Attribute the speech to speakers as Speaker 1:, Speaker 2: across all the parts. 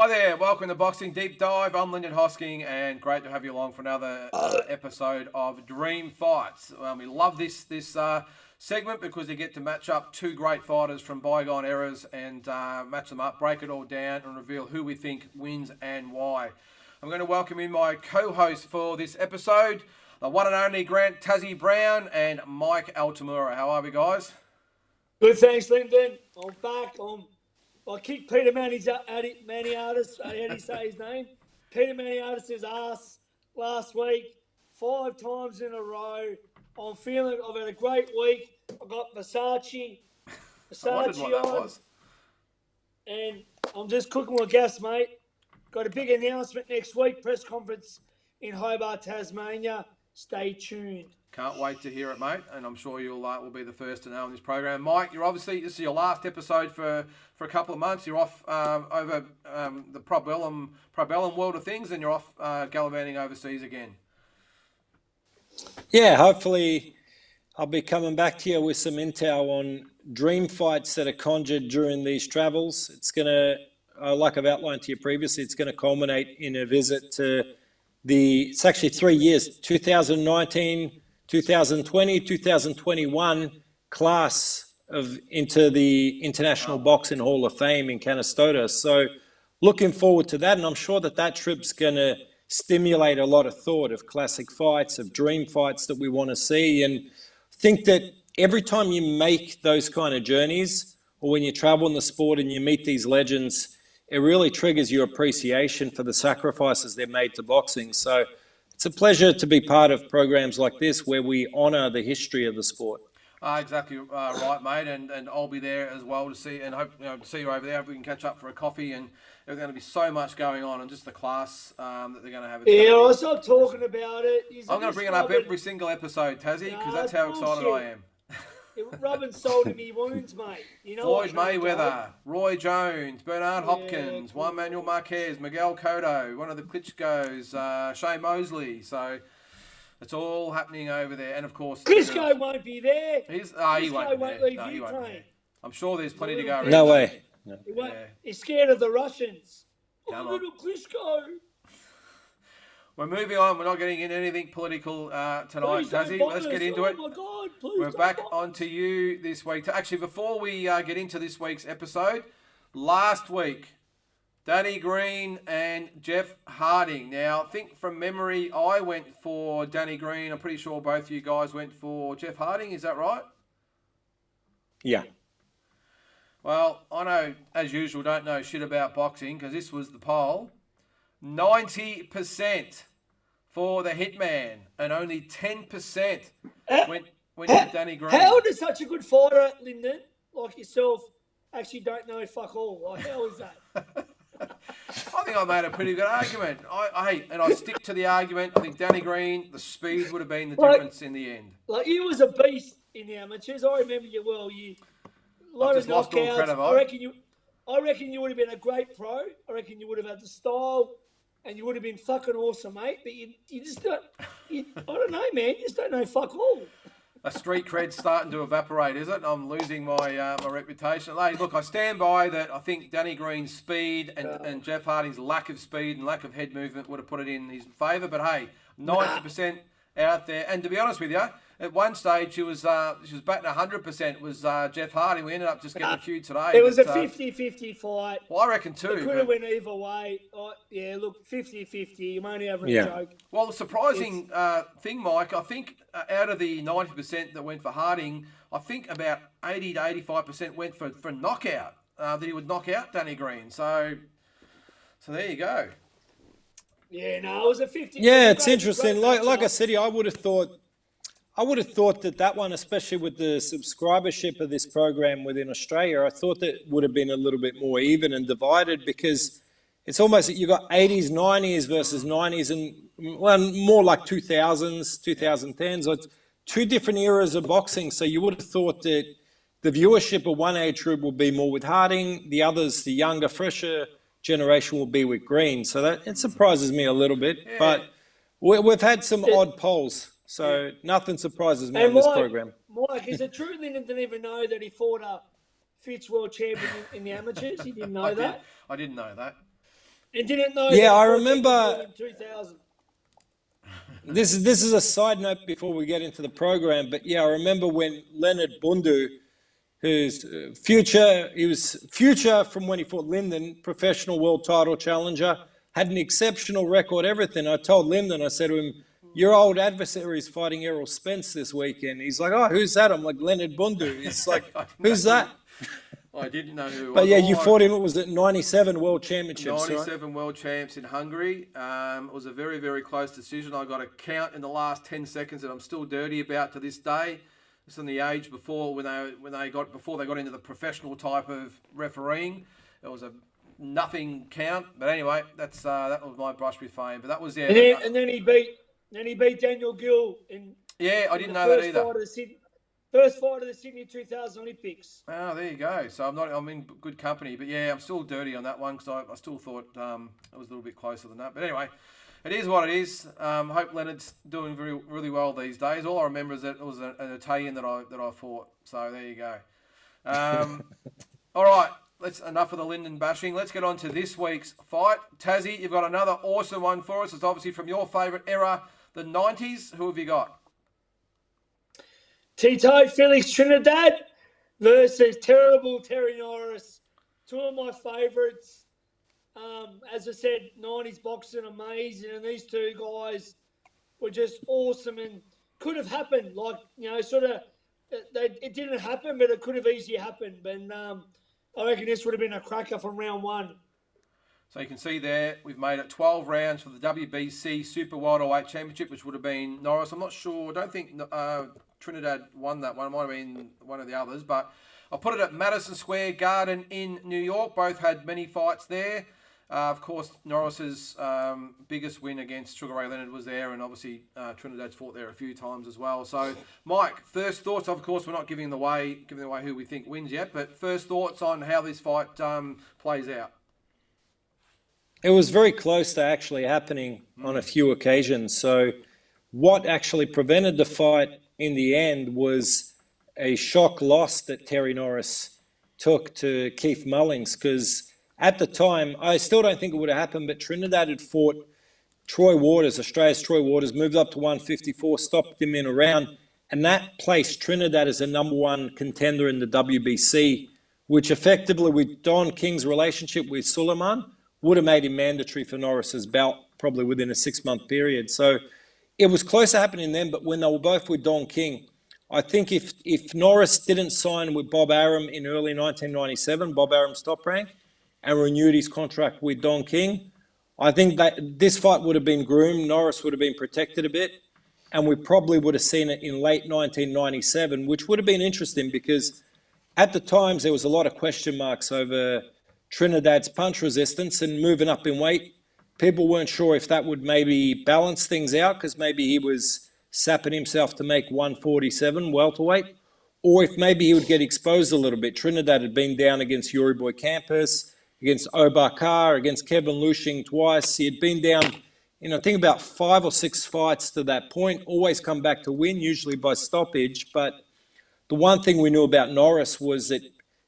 Speaker 1: Hi there, welcome to Boxing Deep Dive. I'm Lyndon Hosking, and great to have you along for another episode of Dream Fights. We love this segment because you get to match up two great fighters from bygone eras and match them up, break it all down, and reveal who we think wins and why. I'm going to welcome in my co-host for this episode, the one and only Grant Tassie Brown and Mike Altamura. How are we, guys?
Speaker 2: Good, thanks, Lyndon. I'm back. I kicked Peter Maniatis, how do you say his name? Peter Maniatis' ass last week, 5 times in a row. I've had a great week. I've got Versace
Speaker 1: I wondered what that was.
Speaker 2: And I'm just cooking with gas, mate. Got a big announcement next week, press conference in Hobart, Tasmania. Stay tuned.
Speaker 1: Can't wait to hear it, mate, and I'm sure you'll will be the first to know on this program. Mike, this is your last episode for a couple of months. You're off over the probellum world of things, and you're off gallivanting overseas again.
Speaker 3: Yeah, hopefully I'll be coming back to you with some intel on dream fights that are conjured during these travels. It's going to, like I've outlined to you previously, it's going to culminate in a visit to it's actually 3 years, 2019, 2020, 2021 class into the International Boxing Hall of Fame in Canastota. So looking forward to that, and I'm sure that trip's going to stimulate a lot of thought of classic fights, of dream fights that we want to see. And think that every time you make those kind of journeys, or when you travel in the sport and you meet these legends, it really triggers your appreciation for the sacrifices they've made to boxing. So it's a pleasure to be part of programs like this where we honour the history of the sport.
Speaker 1: Exactly right, mate, and I'll be there as well to see, and hope to see you over there. If we can catch up for a coffee, and there's going to be so much going on, and just the class that they're going to have.
Speaker 2: I'll stop talking about it.
Speaker 1: I'm going to bring it up every single episode, Tassie, because that's how excited I am.
Speaker 2: Rubbing salt in me wounds, mate.
Speaker 1: Floyd Mayweather, Roy Jones, Bernard Hopkins, Juan Manuel Marquez, Miguel Cotto, one of the Klitschko's, Shane Mosley. So it's all happening over there, and of course,
Speaker 2: Klitschko won't be there.
Speaker 1: He won't be there. I'm sure there's plenty to go around.
Speaker 3: No way. No.
Speaker 2: He's scared of the Russians.
Speaker 1: Little
Speaker 2: Klitschko.
Speaker 1: We're moving on. We're not getting into anything political tonight, Tassie. Let's get into it.
Speaker 2: Oh my God,
Speaker 1: We're back onto you this week. Actually, before we get into this week's episode, last week, Danny Green and Jeff Harding. Now, I think from memory, I went for Danny Green. I'm pretty sure both you guys went for Jeff Harding. Is that right?
Speaker 3: Yeah.
Speaker 1: Well, I know, as usual, don't know shit about boxing because this was the poll. 90% for the Hitman and only 10% went to Danny Green.
Speaker 2: How does such a good fighter, Lyndon, like yourself, actually don't know fuck all? Like, how is that?
Speaker 1: I think I made a pretty good argument. I stick to the argument. I think Danny Green, the speed would have been the difference in the end.
Speaker 2: Like, he was a beast in the amateurs. I remember you well. A lot of knockouts. I reckon you would have been a great pro. I reckon you would have had the style, and you would have been fucking awesome, mate. But you just don't. I don't know, man. You just don't know fuck all.
Speaker 1: A street cred's starting to evaporate, is it? I'm losing my reputation. Hey, look, I stand by that. I think Danny Green's speed and Jeff Harding's lack of speed and lack of head movement would have put it in his favour. But hey, 90% out there. And to be honest with you, at one stage she was batting 100% was Jeff Harding. We ended up just getting a few today.
Speaker 2: It was a 50-50 fight.
Speaker 1: Well, I reckon too.
Speaker 2: It could have went either way. Look, 50-50. I'm only having a joke.
Speaker 1: Well, the surprising thing, Mike, I think out of the 90% that went for Harding, I think about 80 to 85% went for knockout, that he would knock out Danny Green. So there you go.
Speaker 2: Yeah, no, it was a 50.
Speaker 3: Yeah, it's interesting. Like I said, I would have thought that one, especially with the subscribership of this program within Australia, I thought that would have been a little bit more even and divided, because it's almost you got 80s, 90s versus 90s, and more like 2000s, 2010s. So it's two different eras of boxing. So you would have thought that the viewership of one age group will be more with Harding, the others, the younger, fresher generation, will be with Green. So that it surprises me a little bit, but we've had some odd polls. So nothing surprises me on this program.
Speaker 2: Mike, is it true Lyndon didn't even know that he fought a Fitz world champion in the amateurs? He didn't know that?
Speaker 1: I didn't know that.
Speaker 2: and didn't know
Speaker 3: Yeah,
Speaker 2: that
Speaker 3: I
Speaker 2: Paul Daniel
Speaker 3: remember.
Speaker 2: in 2000.
Speaker 3: This is a side note before we get into the program, but yeah, I remember when Leonard Bundu, who's he was future from when he fought Lyndon, professional world title challenger, had an exceptional record, everything. I told Lyndon, I said to him, your old adversary is fighting Errol Spence this weekend. He's like, oh, who's that? I'm like, Leonard Bundu. He's like, who's that?
Speaker 1: I didn't know who it
Speaker 3: But
Speaker 1: was.
Speaker 3: yeah, you fought him, what was it, 97 World Championships,
Speaker 1: 97 world champs in Hungary. It was a very, very close decision. I got a count in the last 10 seconds that I'm still dirty about to this day. It's on the age before before they got into the professional type of refereeing. It was a nothing count. But anyway, that was my brush with fame. But that was
Speaker 2: And then he beat Daniel Gill in
Speaker 1: I didn't know that either.
Speaker 2: First fight of the Sydney 2000 Olympics.
Speaker 1: Oh, there you go. So I'm in good company. But yeah, I'm still dirty on that one because I still thought it was a little bit closer than that. But anyway, it is what it is. Hope Leonard's doing really well these days. All I remember is that it was an Italian that I fought. So there you go. All right. Enough of the Lyndon bashing. Let's get on to this week's fight. Tassie, you've got another awesome one for us. It's obviously from your favourite era, the 90s. Who have you got?
Speaker 2: Tito Felix Trinidad versus terrible Terry Norris. Two of my favourites. As I said, 90s boxing, amazing. And these two guys were just awesome and could have happened. Like, it didn't happen, but it could have easily happened. And I reckon this would have been a cracker from round one.
Speaker 1: So you can see there, we've made it 12 rounds for the WBC Super Welterweight Championship, which would have been Norris. I'm not sure. I don't think Trinidad won that one. It might have been one of the others. But I'll put it at Madison Square Garden in New York. Both had many fights there. Of course, Norris's biggest win against Sugar Ray Leonard was there. And obviously, Trinidad's fought there a few times as well. So, Mike, first thoughts. Of course, we're not giving away who we think wins yet. But first thoughts on how this fight plays out.
Speaker 3: It was very close to actually happening on a few occasions. So what actually prevented the fight in the end was a shock loss that Terry Norris took to Keith Mullings, because at the time, I still don't think it would have happened, but Trinidad had fought Troy Waters, Australia's Troy Waters, moved up to 154, stopped him in a round, and that placed Trinidad as a number one contender in the WBC, which effectively, with Don King's relationship with Suleiman, would have made him mandatory for Norris's belt probably within a 6-month period. So it was close to happening then, but when they were both with Don King, I think if Norris didn't sign with Bob Arum in early 1997, Bob Arum's top rank, and renewed his contract with Don King, I think that this fight would have been groomed. Norris would have been protected a bit, and we probably would have seen it in late 1997, which would have been interesting because at the times there was a lot of question marks over Trinidad's punch resistance and moving up in weight. People weren't sure if that would maybe balance things out because maybe he was sapping himself to make 147 welterweight, or if maybe he would get exposed a little bit. Trinidad had been down against Yuri Boy Campus, against Obakar, against Kevin Lushing twice. He had been down in, I think, about 5 or 6 fights to that point, always come back to win, usually by stoppage. But the one thing we knew about Norris was that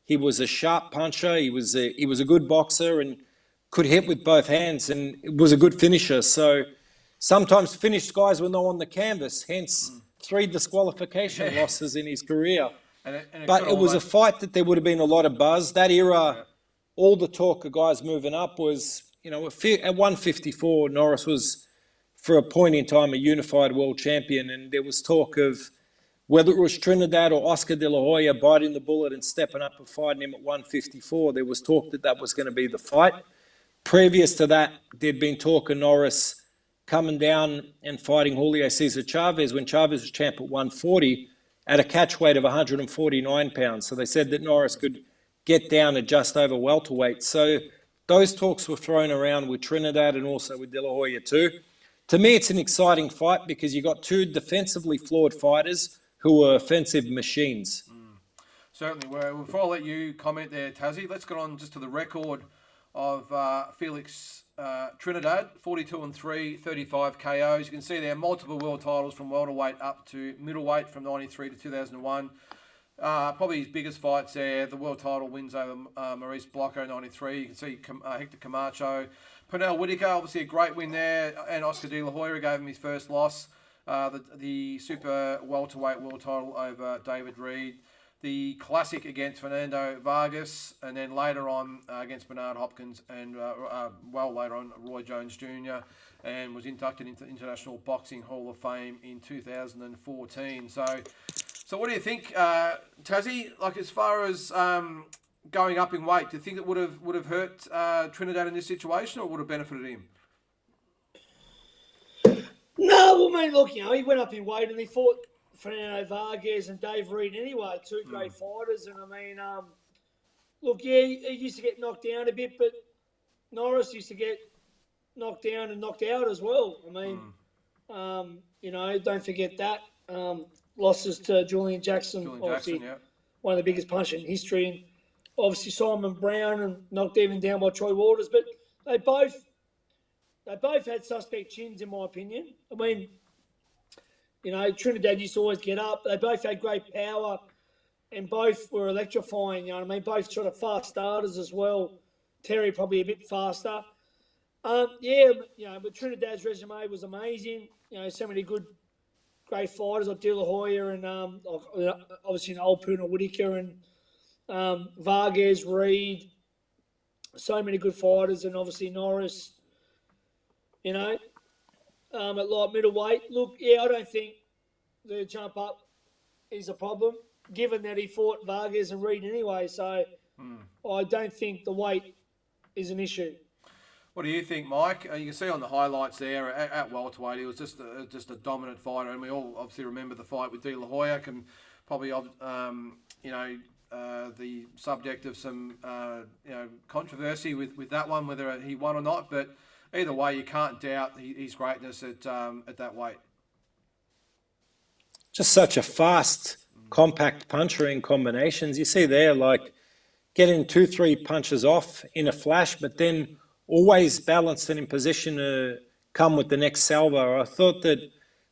Speaker 3: he was a sharp puncher. He was a good boxer and could hit with both hands, and was a good finisher. So sometimes finished guys were not on the canvas, hence 3 disqualification losses in his career. But it was a fight that there would have been a lot of buzz. That era, all the talk of guys moving up was, at 154, Norris was, for a point in time, a unified world champion, and there was talk of whether it was Trinidad or Oscar De La Hoya biting the bullet and stepping up and fighting him at 154, there was talk that was going to be the fight. Previous to that, there'd been talk of Norris coming down and fighting Julio Cesar Chavez when Chavez was champ at 140 at a catch weight of 149 pounds. So they said that Norris could get down to just over welterweight. So those talks were thrown around with Trinidad and also with De La Hoya too. To me, it's an exciting fight because you got 2 defensively flawed fighters who are offensive machines.
Speaker 1: Certainly were. Before I let you comment there, Tassie, let's get on just to the record of Felix Trinidad, 42-3, 35 KOs. You can see there multiple world titles from welterweight up to middleweight from 93 to 2001. Probably his biggest fights there, the world title wins over Maurice Blocko, 93. You can see Hector Camacho. Pernell Whitaker, obviously a great win there, and Oscar De La Hoya gave him his first loss. The super welterweight world title over David Reed. The classic against Fernando Vargas, and then later on against Bernard Hopkins, and later on Roy Jones Jr., and was inducted into the International Boxing Hall of Fame in 2014. So what do you think, Tassie? Like, as far as going up in weight, do you think it would have hurt Trinidad in this situation, or would have benefited him?
Speaker 2: No, I mean, look, he went up in weight and he fought Fernando Vargas and Dave Reed anyway, two great fighters. And I mean, look, yeah, he used to get knocked down a bit, but Norris used to get knocked down and knocked out as well. I mean, don't forget that. Losses to Julian Jackson, obviously one of the biggest punchers in history, and obviously Simon Brown, and knocked even down by Troy Waters. But they both had suspect chins, in my opinion. I mean, Trinidad used to always get up. They both had great power, and both were electrifying. You know what I mean? Both sort of fast starters as well. Terry probably a bit faster. But Trinidad's resume was amazing. So many great fighters like De La Hoya and obviously an old Pernell Whitaker and Vargas, Reed. So many good fighters, and obviously Norris. At light middleweight. Look, I don't think the jump up is a problem, given that he fought Vargas and Reed anyway. So I don't think the weight is an issue.
Speaker 1: What do you think, Mike? You can see on the highlights there at welterweight, he was just a dominant fighter, and we all obviously remember the fight with De La Hoya. Can probably the subject of some controversy with that one, whether he won or not, but either way, you can't doubt his greatness at that weight.
Speaker 3: Just such a fast, compact puncher in combinations. You see there, like, getting 2-3 punches off in a flash, but then always balanced and in position to come with the next salvo. I thought that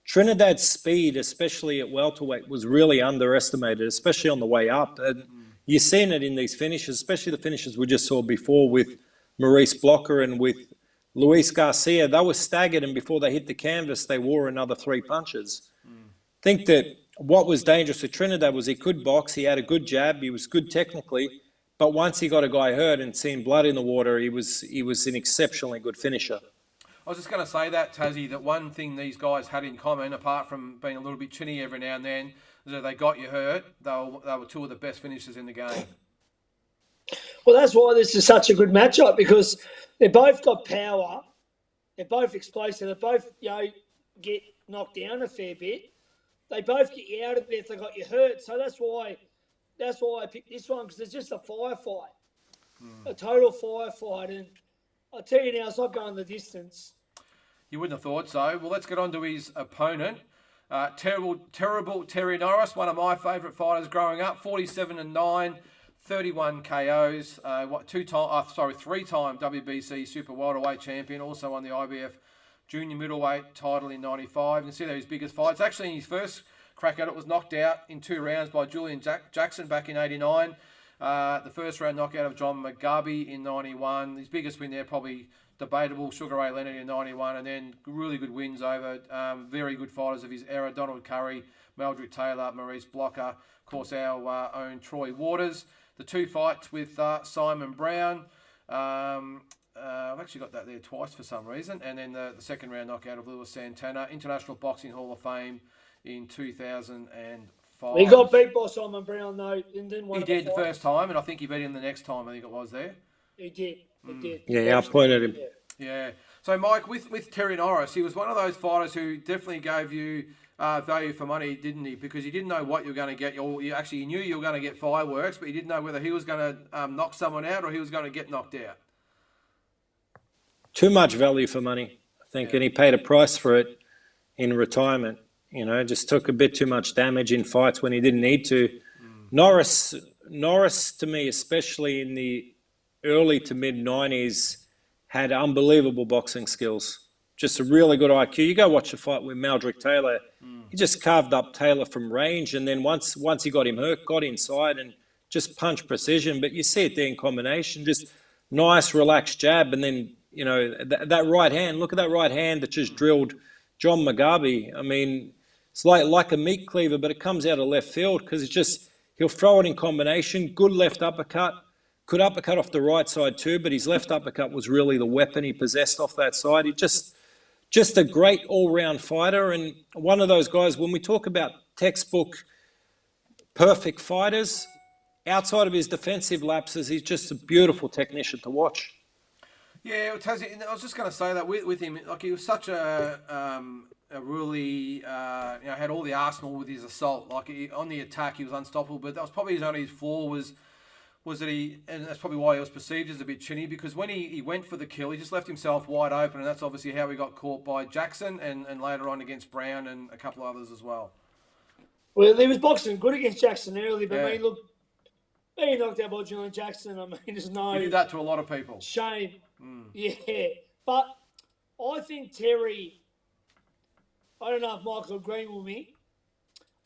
Speaker 3: Trinidad's speed, especially at welterweight, was really underestimated, especially on the way up. And you're seeing it in these finishes, especially the finishes we just saw before with Maurice Blocker and with Luis Garcia. They were staggered, and before they hit the canvas, they wore another 3 punches. I think that what was dangerous with Trinidad was he could box, he had a good jab, he was good technically, but once he got a guy hurt and seen blood in the water, he was an exceptionally good finisher.
Speaker 1: I was just going to say that, Tassie, that one thing these guys had in common, apart from being a little bit chinny every now and then, is that they got you hurt. They were two of the best finishers in the game.
Speaker 2: Well, that's why this is such a good matchup, because they both got power. They're both explosive. They both, get knocked down a fair bit. They both get you out of there if they got you hurt. So that's why I picked this one, because it's just a firefight, a total firefight. And I'll tell you now, it's not going the distance.
Speaker 1: You wouldn't have thought so. Well, let's get on to his opponent. Terrible Terry Norris, one of my favourite fighters growing up. 47-9, 31 KOs. 3-time WBC Super Welterweight champion. Also won the IBF Junior Middleweight title in '95. You can see there his biggest fights. Actually, in his first crack at it, was knocked out in 2 rounds by Julian Jackson back in '89. The first round knockout of John Mugabe in '91. His biggest win there, probably debatable, Sugar Ray Leonard in '91, and then really good wins over very good fighters of his era: Donald Curry, Meldrick Taylor, Maurice Blocker, of course our own Troy Waters. The 2 fights with Simon Brown. I've actually got that there twice for some reason. And then the second round knockout of Lewis Santana, International Boxing Hall of Fame in 2005.
Speaker 2: He got beat by Simon Brown, though. He
Speaker 1: did the first time, and I think he beat him the next time, I think it was there.
Speaker 2: He did. He did.
Speaker 3: Yeah, I pointed him.
Speaker 1: Yeah. So, Mike, with Terry Norris, he was one of those fighters who definitely gave you value for money, didn't he? Because you didn't know what you were going to get. You knew you were going to get fireworks, but you didn't know whether he was going to knock someone out or he was going to get knocked out.
Speaker 3: Too much value for money, I think, and he paid a price for it in retirement. Just took a bit too much damage in fights when he didn't need to. Norris, to me, especially in the early to mid-90s, had unbelievable boxing skills. Just a really good IQ. You go watch a fight with Meldrick Taylor. He just carved up Taylor from range, and then once he got him hurt, got inside and just punched precision. But you see it there in combination, just nice, relaxed jab, and then that right hand. Look at that right hand that just drilled John Mugabe. I mean, it's like a meat cleaver, but it comes out of left field because he'll throw it in combination. Good left uppercut. Could uppercut off the right side too, but his left uppercut was really the weapon he possessed off that side. He just a great all-round fighter, and one of those guys, when we talk about textbook perfect fighters, outside of his defensive lapses, he's just a beautiful technician to watch.
Speaker 1: Yeah, Tassie, I was just going to say that with him, like he was such a really, had all the arsenal with his assault. Like on the attack, he was unstoppable, but that was probably his flaw was that and that's probably why he was perceived as a bit chinny, because when he went for the kill, he just left himself wide open, and that's obviously how he got caught by Jackson and later on against Brown and a couple of others as well.
Speaker 2: Well, he was boxing good against Jackson early, but being knocked out by Julian Jackson, I mean, there's no...
Speaker 1: He did that to a lot of people.
Speaker 2: Shame. Yeah. But I think Terry, I don't know if Michael agreed with me,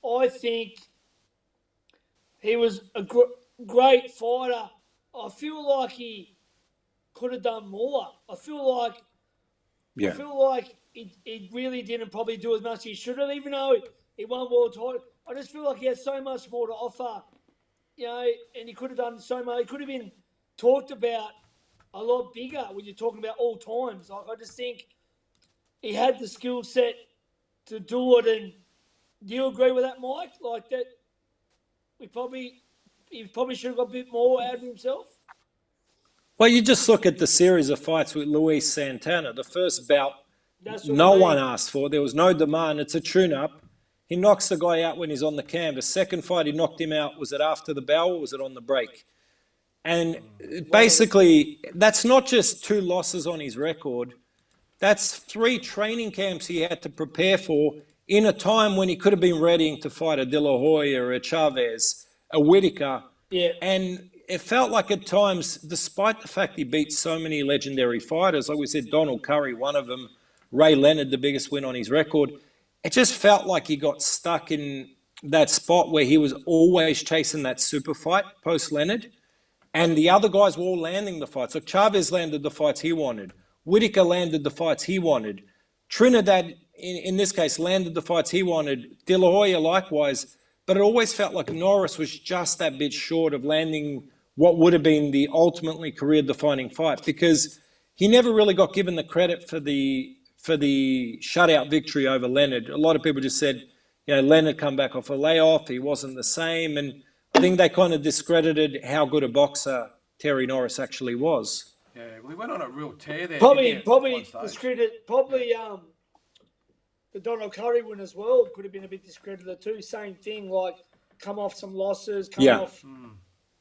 Speaker 2: I think he was a great fighter. I feel like he could have done more. I feel like he really didn't probably do as much as he should have, even though he won world title. I just feel like he had so much more to offer, and he could have done so much. He could have been talked about a lot bigger when you're talking about all times. Like, I just think he had the skill set to do it. And do you agree with that, Mike? Like that, he probably should have got a bit more out of himself.
Speaker 3: Well, you just look at the series of fights with Luis Santana. The first bout, no one asked for. There was no demand. It's a tune-up. He knocks the guy out when he's on the canvas. Second fight, he knocked him out. Was it after the bell or was it on the break? And basically, that's not just 2 losses on his record. That's 3 training camps he had to prepare for in a time when he could have been readying to fight a De La Hoya or a Chavez, a Whitaker.
Speaker 2: Yeah.
Speaker 3: And it felt like at times, despite the fact he beat so many legendary fighters, like we said, Donald Curry, one of them, Ray Leonard, the biggest win on his record, it just felt like he got stuck in that spot where he was always chasing that super fight post-Leonard. And the other guys were all landing the fights. Like Chavez landed the fights he wanted. Whitaker landed the fights he wanted. Trinidad, in this case, landed the fights he wanted. De La Hoya likewise. But it always felt like Norris was just that bit short of landing what would have been the ultimately career-defining fight, because he never really got given the credit for the shutout victory over Leonard. A lot of people just said, Leonard come back off a layoff. He wasn't the same. And I think they kind of discredited how good a boxer Terry Norris actually was.
Speaker 1: Yeah, well, he went on a real tear there.
Speaker 2: Probably discredited. The Donald Curry win as well could have been a bit discredited too. Same thing, like come off some losses, off, a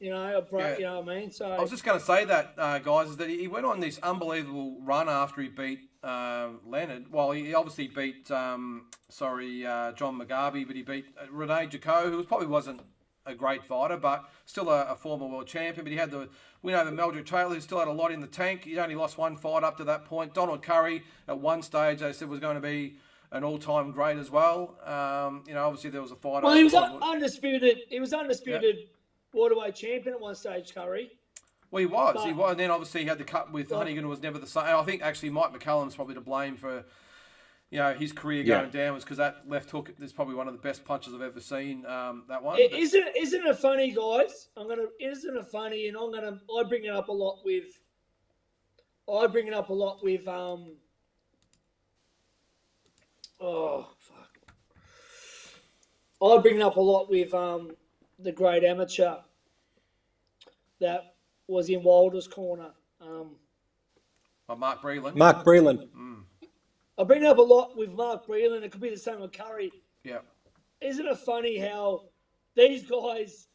Speaker 2: break. You know what I mean? So
Speaker 1: I was just going to say that, guys, is that he went on this unbelievable run after he beat Leonard. Well, he obviously beat John Mugabe, but he beat Rene Jaco, who probably wasn't a great fighter, but still a former world champion. But he had the win over Meldrick Taylor, who still had a lot in the tank. He only lost 1 fight up to that point. Donald Curry, at one stage, they said was going to be an all-time great as well. Obviously there was a fight.
Speaker 2: Well, he was undisputed. He was undisputed waterweight champion at one stage, Curry.
Speaker 1: Well, he was. And then obviously he had the cut with Huntington, who was never the same. I think actually Mike McCallum's probably to blame for his career going down, was because that left hook is probably one of the best punches I've ever seen. That one.
Speaker 2: Isn't it funny, guys? Isn't it funny? And I bring it up a lot with. I bring it up a lot with. I bring it up a lot with the great amateur that was in Wilder's corner.
Speaker 1: Mark Breland.
Speaker 3: Mark Breland.
Speaker 2: I bring it up a lot with Mark Breland. It could be the same with Curry.
Speaker 1: Yeah.
Speaker 2: Isn't it funny how these guys,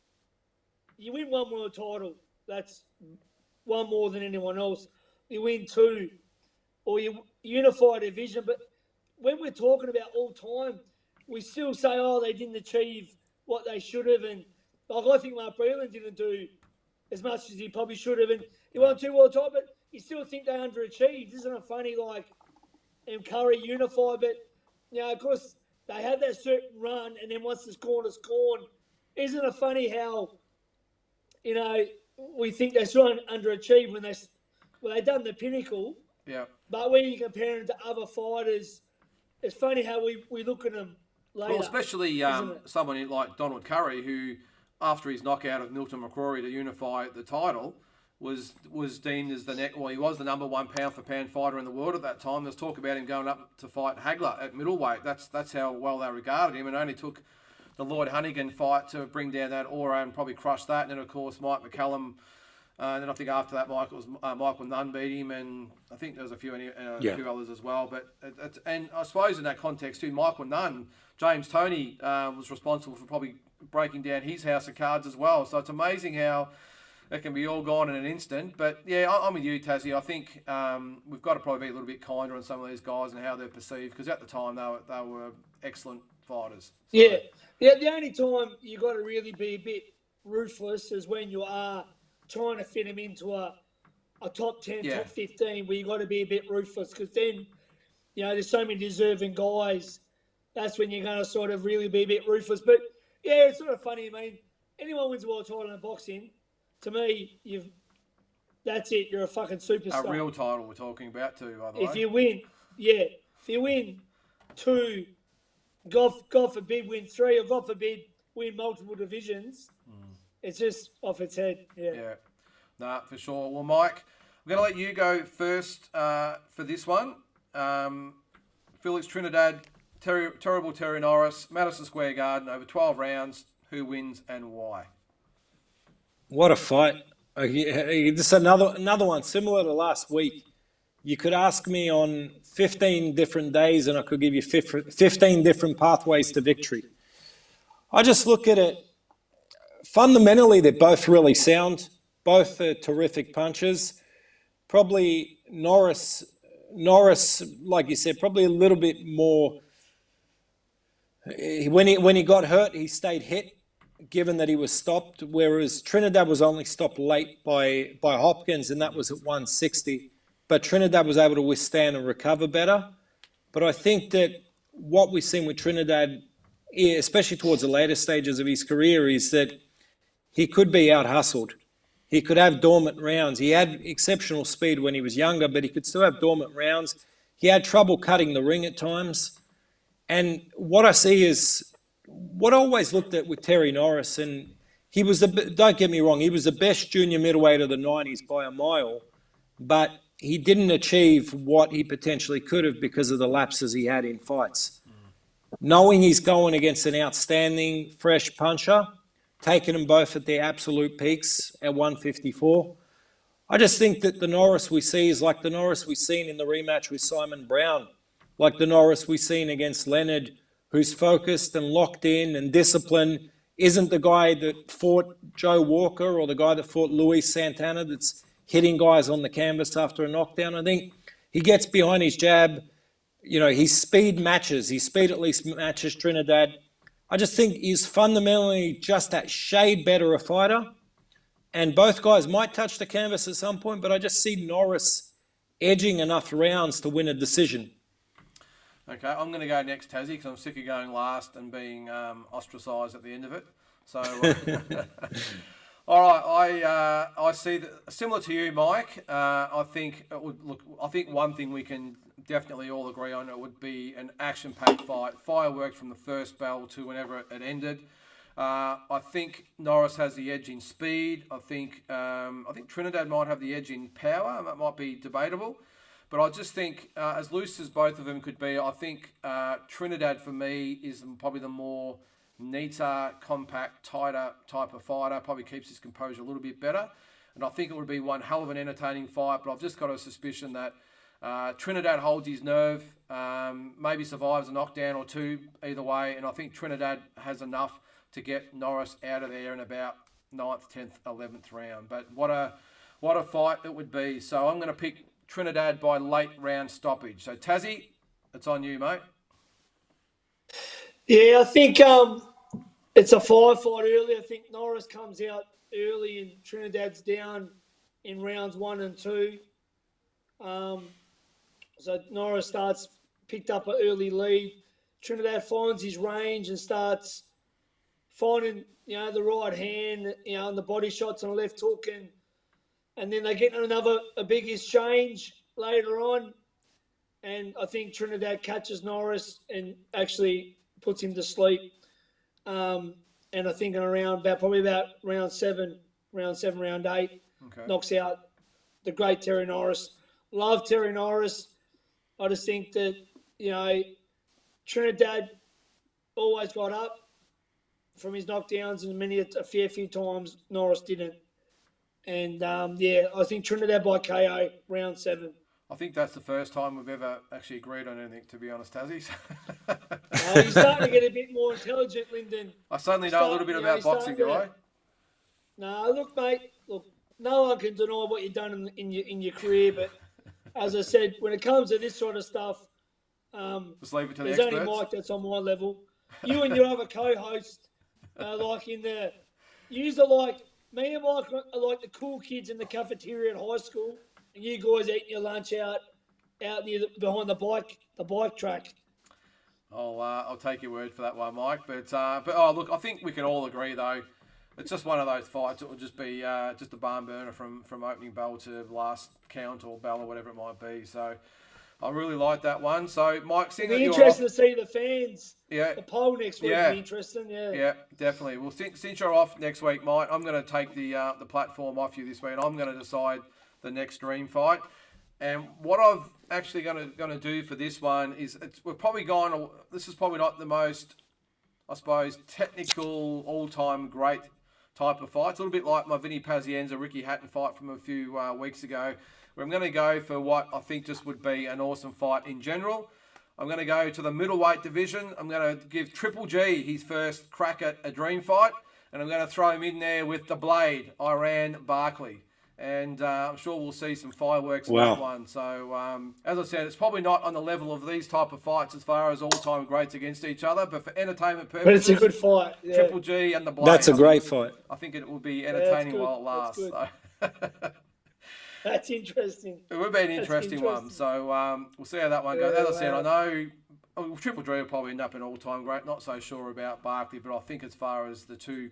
Speaker 2: you win 1 world title, that's 1 more than anyone else. You win 2, or you unify a division. But when we're talking about all time, we still say, they didn't achieve what they should have. And I think Mark Breland didn't do as much as he probably should have. And he won 2 world titles, but you still think they underachieved. Isn't it funny, and Curry unified, but, of course, they had that certain run, and then once it's gone. Isn't it funny how, we think they still underachieved when they done the pinnacle,
Speaker 1: Yeah.
Speaker 2: But when you compare him to other fighters, it's funny how we look at him later.
Speaker 1: Well, especially
Speaker 2: isn't it?
Speaker 1: someone like Donald Curry, who, after his knockout of Milton McCrory to unify the title, was deemed as he was the number one pound for pound fighter in the world at that time. There's talk about him going up to fight Hagler at middleweight. That's how well they regarded him, and it only took the Lloyd Honeyghan fight to bring down that aura and probably crush that. And then, of course, Mike McCallum. And then I think after that, Michael Nunn beat him, and I think there was a few others as well. But and I suppose in that context too, Michael Nunn, James Toney was responsible for probably breaking down his house of cards as well. So it's amazing how it can be all gone in an instant. But yeah, I'm with you, Tassie. I think we've got to probably be a little bit kinder on some of these guys and how they're perceived, because at the time they were excellent fighters. So.
Speaker 2: Yeah. The only time you got to really be a bit ruthless is when you are trying to fit them into a top 10, top 15, where you got to be a bit ruthless, because then, there's so many deserving guys. That's when you're going to sort of really be a bit ruthless. But yeah, it's sort of funny. I mean, anyone wins a world title in boxing, to me, that's it. You're a fucking superstar.
Speaker 1: A real title we're talking about too, by the way.
Speaker 2: If you win 2, God forbid win 3, or God forbid win multiple divisions. It's just off its head. Yeah.
Speaker 1: Nah, for sure. Well, Mike, I'm going to let you go first for this one. Felix Trinidad, terrible Terry Norris, Madison Square Garden, over 12 rounds. Who wins and why?
Speaker 3: What a fight. This is another one, similar to last week. You could ask me on 15 different days and I could give you 15 different pathways to victory. I just look at it. Fundamentally, they're both really sound. Both are terrific punches. Probably Norris, like you said, probably a little bit more. When he got hurt, he stayed hit, given that he was stopped. Whereas Trinidad was only stopped late by Hopkins, and that was at 160. But Trinidad was able to withstand and recover better. But I think that what we've seen with Trinidad, especially towards the later stages of his career, is that he could be out-hustled. He could have dormant rounds. He had exceptional speed when he was younger, but he could still have dormant rounds. He had trouble cutting the ring at times. And what I see is what I always looked at with Terry Norris, and he was don't get me wrong, he was the best junior middleweight of the 90s by a mile, but he didn't achieve what he potentially could have because of the lapses he had in fights. Knowing he's going against an outstanding, fresh puncher, taking them both at their absolute peaks at 154. I just think that the Norris we see is like the Norris we've seen in the rematch with Simon Brown, like the Norris we've seen against Leonard, who's focused and locked in and disciplined, isn't the guy that fought Joe Walker or the guy that fought Luis Santana that's hitting guys on the canvas after a knockdown. I think he gets behind his jab. His speed at least matches Trinidad. I just think he's fundamentally just that shade better a fighter. And both guys might touch the canvas at some point, but I just see Norris edging enough rounds to win a decision.
Speaker 1: Okay, I'm going to go next, Tassie, because I'm sick of going last and being ostracised at the end of it. So, all right, I see that similar to you, Mike. I think one thing we can definitely all agree on, it would be an action-packed fight, fireworks from the first bell to whenever it ended. I think Norris has the edge in speed. I think Trinidad might have the edge in power. That might be debatable. But I just think, as loose as both of them could be, I think Trinidad, for me, is probably the more neater, compact, tighter type of fighter. Probably keeps his composure a little bit better. And I think it would be one hell of an entertaining fight. But I've just got a suspicion that Trinidad holds his nerve, maybe survives a knockdown or two either way. And I think Trinidad has enough to get Norris out of there in about 9th, 10th, 11th round. But what a fight it would be. So I'm going to pick Trinidad by late round stoppage. So Tassie, it's on you, mate.
Speaker 2: Yeah, I think it's a firefight early. I think Norris comes out early and Trinidad's down in rounds 1 and 2. So Norris picked up an early lead. Trinidad finds his range and starts finding, the right hand, and the body shots on the left hook, and then they get a big exchange. later on, and I think Trinidad catches Norris and actually puts him to sleep. And I think probably about round seven, round 8, knocks out the great Terry Norris. Love Terry Norris. I just think that, Trinidad always got up from his knockdowns, and a fair few times Norris didn't. And, I think Trinidad by KO, round 7.
Speaker 1: I think that's the first time we've ever actually agreed on anything, to be honest, Tassie.
Speaker 2: You're starting to get a bit more intelligent, Lyndon.
Speaker 1: I suddenly know a little bit about boxing, do I?
Speaker 2: No, look, mate. Look, no one can deny what you've done in your career, but as I said, when it comes to this sort of stuff,
Speaker 1: just leave it to the
Speaker 2: there's
Speaker 1: experts.
Speaker 2: only Mike that's on my level. You and your other co-host, me and Mike are like the cool kids in the cafeteria at high school, and you guys eating your lunch out behind the bike track.
Speaker 1: I'll take your word for that one, Mike. But look, I think we can all agree though. It's just one of those fights. It will just be just a barn burner from opening bell to last count or bell or whatever it might be. So I really like that one. So Mike,
Speaker 2: it'll be interesting to see the fans.
Speaker 1: Yeah.
Speaker 2: The poll next week will be interesting. Yeah.
Speaker 1: Yeah, definitely. Well, since you're off next week, Mike, I'm going to take the platform off you this week, and I'm going to decide the next dream fight. And what I've actually going to do for this one is we've probably gone. This is probably not the most, I suppose, technical all-time great type of fight. It's a little bit like my Vinny Pazienza, Ricky Hatton fight from a few weeks ago, where I'm going to go for what I think just would be an awesome fight in general. I'm going to go to the middleweight division. I'm going to give Triple G his first crack at a dream fight, and I'm going to throw him in there with the Blade, Iran Barkley. And I'm sure we'll see some fireworks in that one. So, as I said, it's probably not on the level of these type of fights as far as all-time greats against each other, but for entertainment purposes...
Speaker 2: But it's a good fight. Yeah.
Speaker 1: Triple G and the Blade.
Speaker 3: That's a great fight.
Speaker 1: I think it will be entertaining while it lasts. So.
Speaker 2: That's interesting.
Speaker 1: It would be an interesting one. So, we'll see how that one goes. As I said, I know Triple G will probably end up an all-time great. Not so sure about Barkley, but I think as far as the two...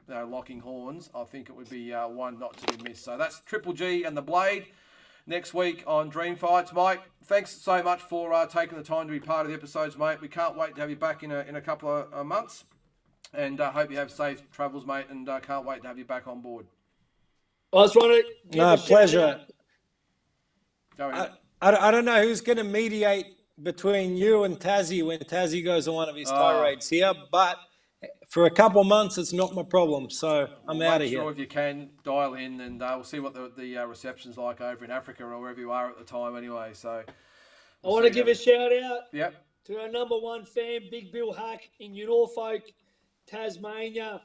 Speaker 1: locking horns, I think it would be one not to be missed. So that's Triple G and the Blade next week on Dream Fights. Mike, thanks so much for taking the time to be part of the episodes, mate. We can't wait to have you back in a couple of months, and hope you have safe travels, mate, and can't wait to have you back on board.
Speaker 2: I just want to
Speaker 3: no, pleasure.
Speaker 1: Go ahead.
Speaker 3: I don't know who's going to mediate between you and Tassie when Tassie goes on one of his tirades here, but for a couple of months, it's not my problem, so I'm out of here.
Speaker 1: Make sure if you can, dial in, and we'll see what the reception's like over in Africa or wherever you are at the time anyway. So
Speaker 2: I want to give a shout-out
Speaker 1: Yep.
Speaker 2: to our number one fan, Big Bill Hack in Norfolk, Tasmania.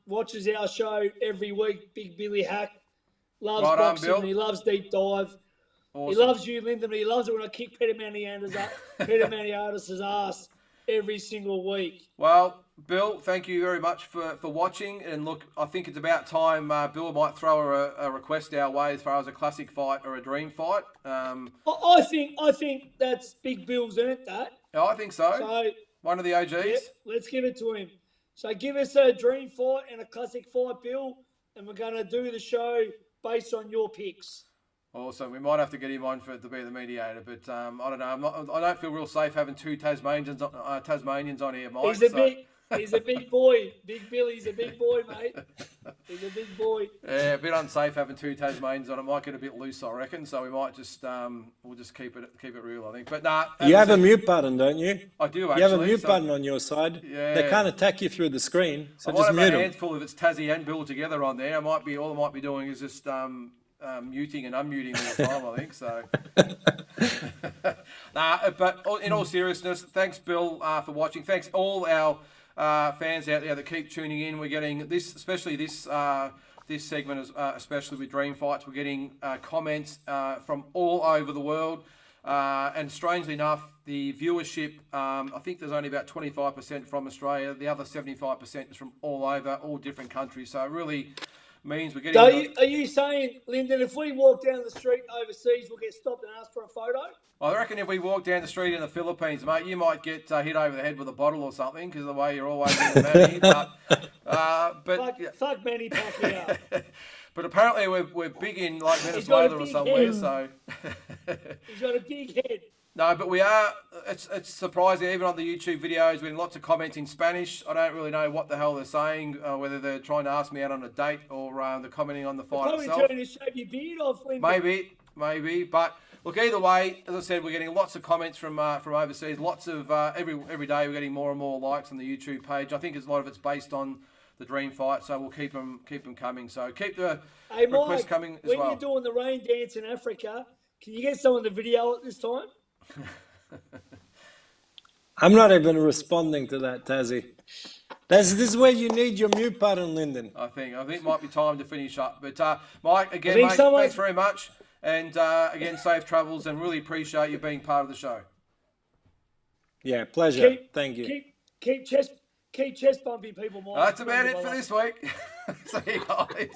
Speaker 2: Watches our show every week, Big Billy Hack. Loves boxing, and he loves deep dive. Awesome. He loves you, Lyndon, but he loves it when I kick Peter Maniatis' ass every single week.
Speaker 1: Well, Bill, thank you very much for watching. And look, I think it's about time Bill might throw a request our way as far as a classic fight or a dream fight.
Speaker 2: I think that's Big Bill's earned that.
Speaker 1: Yeah, I think so. One of the OGs.
Speaker 2: Yep, let's give it to him. So give us a dream fight and a classic fight, Bill, and we're going to do the show based on your picks.
Speaker 1: Awesome. We might have to get him on to be the mediator, but I don't know. I don't feel real safe having two Tasmanians on here, Mike.
Speaker 2: He's a big boy. Big Billy's a big boy, mate. He's a big boy.
Speaker 1: Yeah, a bit unsafe having two Tasmanians on. It might get a bit loose, I reckon. So we might just we'll just keep it real, I think. But nah.
Speaker 3: You have a mute button, don't you?
Speaker 1: I do actually.
Speaker 3: You have a mute button on your side.
Speaker 1: Yeah.
Speaker 3: They can't attack you through the screen, so just
Speaker 1: mute them. I might have a handful if it's Tassie and Bill together on there. All I might be doing is just muting and unmuting all the time, I think. So, but in all seriousness, thanks, Bill, for watching. Thanks all our fans out there that keep tuning in. We're getting this, especially this segment, especially with Dream Fights. We're getting comments from all over the world, and strangely enough, the viewership. I think there's only about 25% from Australia. The other 75% is from all over, all different countries. So it really means we're getting...
Speaker 2: Are you saying, Lyndon, if we walk down the street overseas, we'll get stopped and asked for a photo?
Speaker 1: I reckon if we walk down the street in the Philippines, mate, you might get hit over the head with a bottle or something because of the way you're always in the Manny. But
Speaker 2: fuck Manny Pacquiao.
Speaker 1: But apparently we're big in like
Speaker 2: He's got a
Speaker 1: Venezuela or
Speaker 2: big
Speaker 1: somewhere.
Speaker 2: head.
Speaker 1: So
Speaker 2: He's got a big head.
Speaker 1: no, but we are. It's surprising. Even on the YouTube videos, we're getting lots of comments in Spanish. I don't really know what the hell they're saying, whether they're trying to ask me out on a date or they're commenting on the fight
Speaker 2: Probably
Speaker 1: itself.
Speaker 2: trying to shave your beard off, Lindy.
Speaker 1: Maybe. But look, either way, as I said, we're getting lots of comments from overseas. Lots of every day we're getting more and more likes on the YouTube page. I think a lot of it's based on the dream fight, so we'll keep them coming. So keep the
Speaker 2: Hey,
Speaker 1: requests
Speaker 2: Mike,
Speaker 1: coming as
Speaker 2: when
Speaker 1: well.
Speaker 2: you're doing the rain dance in Africa, can you get some of the video at this time?
Speaker 3: I'm not even responding to that, Tazzy. This is where you need your mute button, Lyndon.
Speaker 1: I think it might be time to finish up. But Mike, again,
Speaker 2: think
Speaker 1: mate, thanks very much. And again, safe travels, and really appreciate you being part of the show.
Speaker 3: Yeah, pleasure. Thank you.
Speaker 2: Keep chest bumping people, Mike.
Speaker 1: That's about it for this week. See you guys.